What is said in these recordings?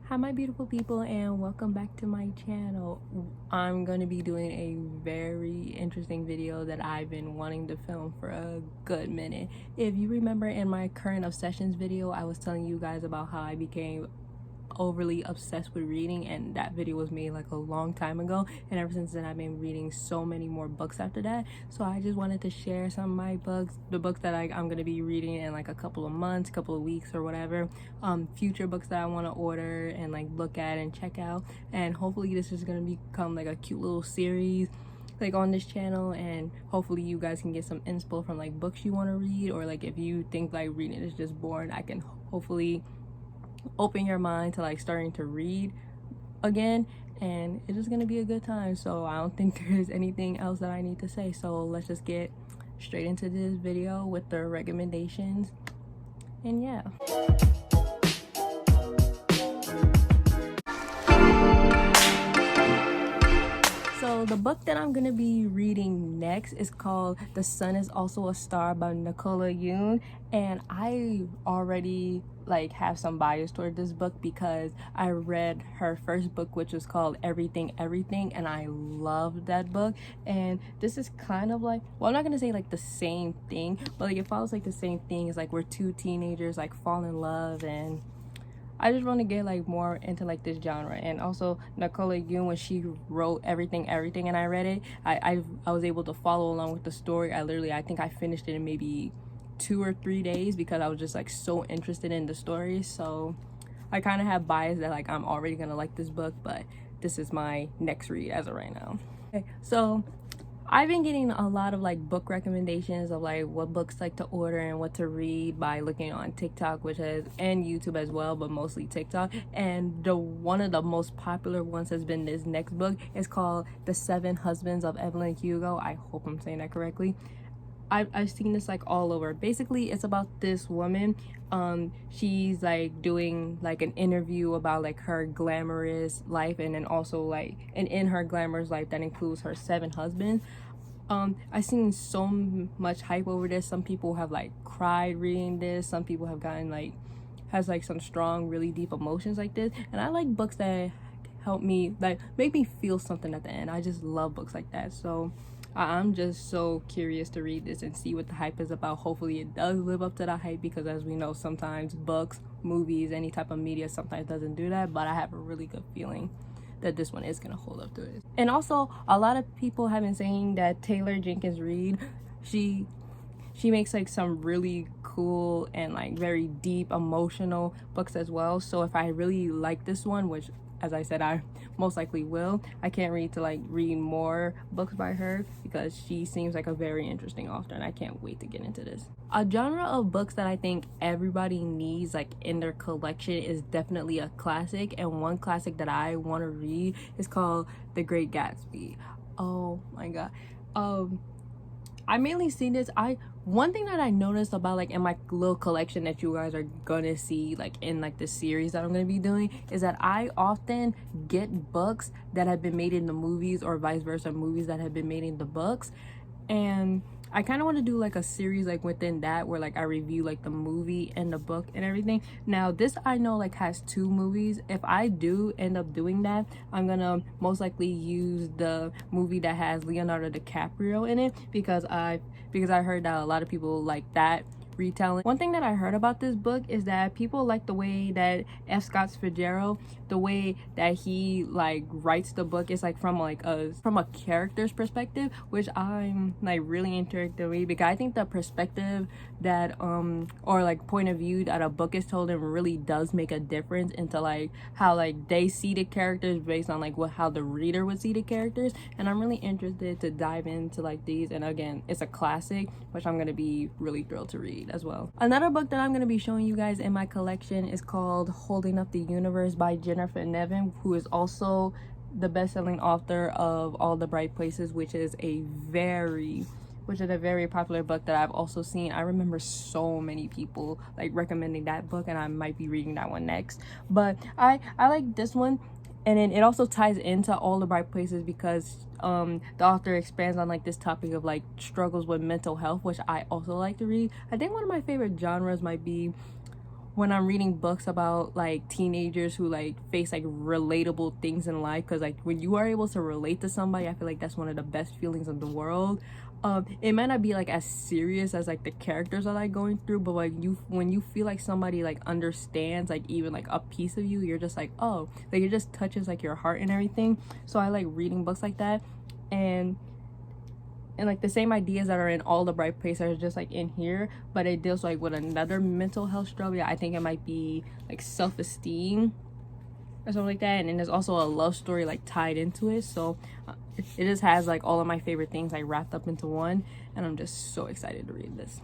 Hi my beautiful people, and welcome back to my channel. I'm going to be doing a very interesting video that I've been wanting to film for a good minute. If you remember in my current obsessions video, I was telling you guys about how I became overly obsessed with reading, and that video was made like a long time ago, and ever since then I've been reading so many more books after that. So I just wanted to share some of my books, the books that I'm gonna be reading in like a couple of months, couple of weeks or whatever, future books that I want to order and like look at and check out. And hopefully this is gonna become like a cute little series like on this channel, and hopefully you guys can get some inspo from like books you want to read, or like if you think like reading is just boring, I can hopefully open your mind to like starting to read again, and it's just gonna be a good time. So I don't think there's anything else that I need to say, so let's just get straight into this video with the recommendations. And yeah, so the book that I'm gonna be reading next is called The Sun Is Also a Star by Nicola Yoon, and I already like have some bias toward this book because I read her first book, which was called Everything Everything, and I loved that book. And this is kind of like, well, I'm not gonna say like the same thing, but like it follows like the same thing. It's like we're two teenagers like fall in love, and I just want to get like more into like this genre. And also Nicola Yoon, when she wrote Everything Everything and I read it, I was able to follow along with the story. I think I finished it in maybe 2 or 3 days because I was just like so interested in the story. So I kind of have bias that like I'm already gonna like this book, but this is my next read as of right now. Okay, so I've been getting a lot of like book recommendations of like what books like to order and what to read by looking on TikTok, which is, and YouTube as well, but mostly TikTok. And the one of the most popular ones has been this next book. It's called The 7 Husbands of Evelyn Hugo. I hope I'm saying that correctly. I've seen this like all over. Basically it's about this woman. She's like doing like an interview about like her glamorous life, and then also like, and in her glamorous life that includes her 7 husbands. I've seen so much hype over this. Some people have like cried reading this, some people have gotten like, has like some strong really deep emotions like this. And I like books that help me, like make me feel something at the end. I just love books like that. So I'm just so curious to read this and see what the hype is about. Hopefully it does live up to the hype, because as we know, sometimes books, movies, any type of media sometimes doesn't do that. But I have a really good feeling that this one is gonna hold up to it. And also a lot of people have been saying that Taylor Jenkins Reid, she makes like some really cool and like very deep emotional books as well. So if I really like this one, which as I said I most likely will, I can't wait to like read more books by her, because she seems like a very interesting author, and I can't wait to get into this. A genre of books that I think everybody needs like in their collection is definitely a classic, and one classic that I want to read is called The Great Gatsby. Oh my god. I mainly seen this. One thing that I noticed about like in my little collection that you guys are gonna see like in like the series that I'm gonna be doing, is that I often get books that have been made into movies, or vice versa, movies that have been made into books. And I kind of want to do like a series like within that, where like I review like the movie and the book and everything. Now this I know like has 2 movies. If I do end up doing that, I'm gonna most likely use the movie that has Leonardo DiCaprio in it, because I heard that a lot of people like that retelling. One thing that I heard about this book is that people like the way that F. Scott Fitzgerald, the way that he like writes the book is like from a character's perspective, which I'm like really interested to read, because I think the perspective that or like point of view that a book is told in really does make a difference into like how like they see the characters based on like how the reader would see the characters. And I'm really interested to dive into like these, and again it's a classic, which I'm gonna be really thrilled to read as well. Another book that I'm going to be showing you guys in my collection is called Holding Up the Universe by Jennifer Nevin, who is also the best-selling author of All the Bright Places, which is a very popular book that I've also seen. I remember so many people like recommending that book, and I might be reading that one next. But I like this one. And then it also ties into All the Bright Places because the author expands on like this topic of like struggles with mental health, which I also like to read. I think one of my favorite genres might be when I'm reading books about like teenagers who like face like relatable things in life, because like when you are able to relate to somebody, I feel like that's one of the best feelings in the world. It might not be like as serious as like the characters are like going through, but like when you feel like somebody like understands like even like a piece of you, you're just like, oh, like it just touches like your heart and everything. So I like reading books like that. And like the same ideas that are in All the Bright Places are just like in here, but it deals like with another mental health struggle. I think it might be like self-esteem or something like that, and then there's also a love story like tied into it. So it just has like all of my favorite things like wrapped up into one, and I'm just so excited to read this.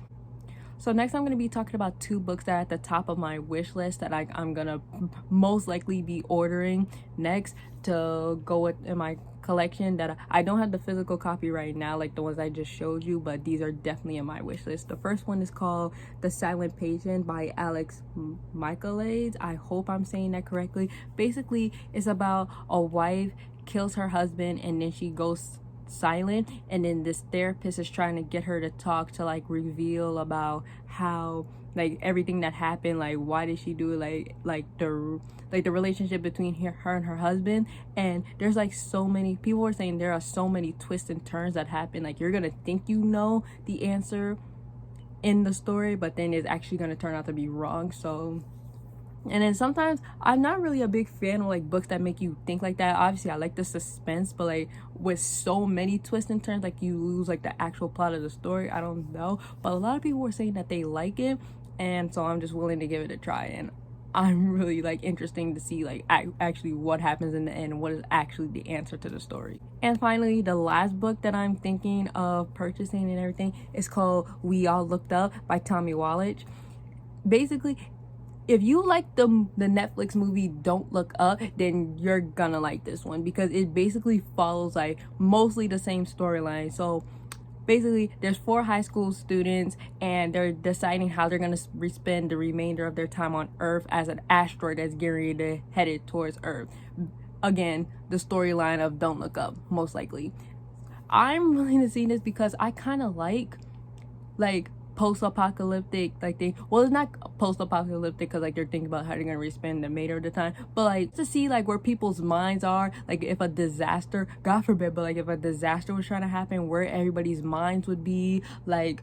So next I'm going to be talking about 2 books that are at the top of my wish list that I'm going to most likely be ordering next to go with in my collection, that I don't have the physical copy right now like the ones I just showed you, but these are definitely in my wish list. The first one is called The Silent Patient by Alex Michaelides. I hope I'm saying that correctly. Basically, it's about a wife kills her husband and then she goes silent, and then this therapist is trying to get her to talk, to like reveal about how like everything that happened, like why did she do it, like the relationship between her and her husband. And there's like so many people were saying there are so many twists and turns that happen, like you're gonna think you know the answer in the story, but then it's actually gonna turn out to be wrong. So, and then sometimes I'm not really a big fan of like books that make you think like that. Obviously I like the suspense, but like with so many twists and turns, like you lose like the actual plot of the story. I don't know, but a lot of people were saying that they like it, and so I'm just willing to give it a try. And I'm really like interesting to see like actually what happens in the end, what is actually the answer to the story. And finally, the last book that I'm thinking of purchasing and everything is called We All Looked Up by Tommy Wallach. Basically, if you like the Netflix movie Don't Look Up, then you're gonna like this one, because it basically follows like mostly the same storyline. So basically there's 4 high school students and they're deciding how they're gonna spend the remainder of their time on Earth as an asteroid that's getting ready to headed towards Earth. Again, the storyline of Don't Look Up, most likely. I'm willing to see this because I kind of like post-apocalyptic like thing. Well, it's not post-apocalyptic because like they're thinking about how they're gonna spend the remainder of the time, but like to see like where people's minds are, like if a disaster, God forbid, but like if a disaster was trying to happen, where everybody's minds would be, like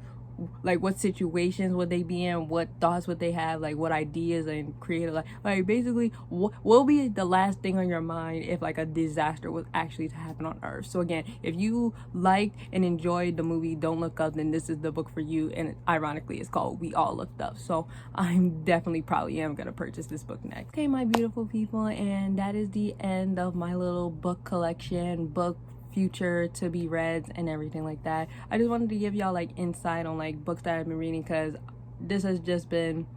what situations would they be in, what thoughts would they have, like what ideas and creative, like basically what will be the last thing on your mind if like a disaster was actually to happen on Earth. So again, if you liked and enjoyed the movie Don't Look Up, then this is the book for you, and ironically it's called We All Looked Up. So I'm definitely probably am gonna purchase this book next. Okay, my beautiful people, and that is the end of my little book collection, book future to be read and everything like that. I just wanted to give y'all like insight on like books that I've been reading, because this has just been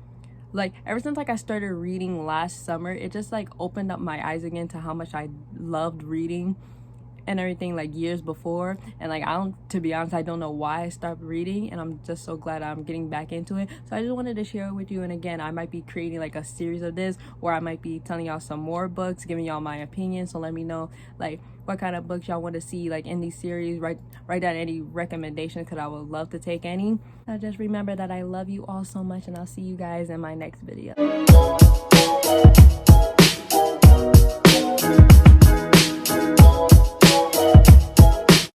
like ever since like I started reading last summer, it just like opened up my eyes again to how much I loved reading and everything like years before. And like to be honest, I don't know why I stopped reading, and I'm just so glad I'm getting back into it. So I just wanted to share it with you. And again, I might be creating like a series of this where I might be telling y'all some more books, giving y'all my opinion. So let me know like what kind of books y'all want to see like in these series. Write down any recommendations, because I would love to take any. Now just remember that I love you all so much, and I'll see you guys in my next video.